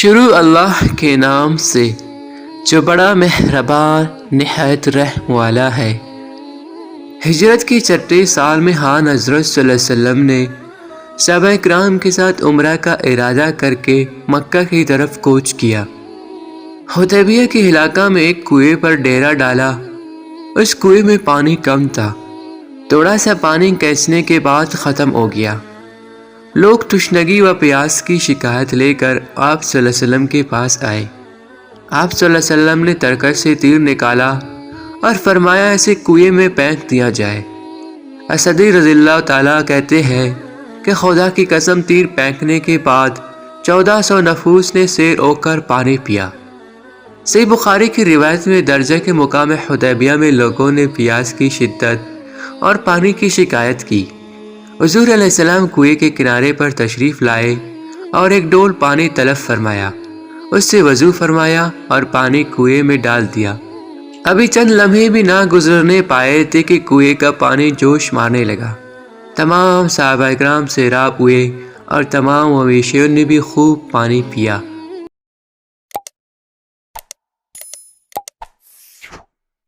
شروع اللہ کے نام سے جو بڑا مہربان نہایت رحم والا ہے۔ ہجرت کے چھٹے سال میں حضرت صلی اللہ علیہ وسلم نے صحابہ کرام کے ساتھ عمرہ کا ارادہ کر کے مکہ کی طرف کوچ کیا۔ حدیبیہ کے علاقہ میں ایک کنویں پر ڈیرا ڈالا۔ اس کنویں میں پانی کم تھا، تھوڑا سا پانی کھینچنے کے بعد ختم ہو گیا۔ لوگ تشنگی و پیاس کی شکایت لے کر آپ صلی اللہ علیہ وسلم کے پاس آئے۔ آپ صلی اللہ علیہ وسلم نے ترکش سے تیر نکالا اور فرمایا اسے کنویں میں پھینک دیا جائے۔ اسدی رضی اللہ تعالیٰ کہتے ہیں کہ خدا کی قسم تیر پھینکنے کے بعد 1400 نفوس نے سیر ہو کر پانی پیا۔ صحیح بخاری کی روایت میں درج ہے کہ مقام حدیبیہ میں لوگوں نے پیاس کی شدت اور پانی کی شکایت کی۔ حضور علیہ السلام کنویں کے کنارے پر تشریف لائے اور ایک ڈول پانی طلب فرمایا، اس سے وضو فرمایا اور پانی کنویں میں ڈال دیا۔ ابھی چند لمحے بھی نہ گزرنے پائے تھے کہ کنویں کا پانی جوش مارنے لگا۔ تمام صحابہ کرام سیراب ہوئے اور تمام مویشیوں نے بھی خوب پانی پیا۔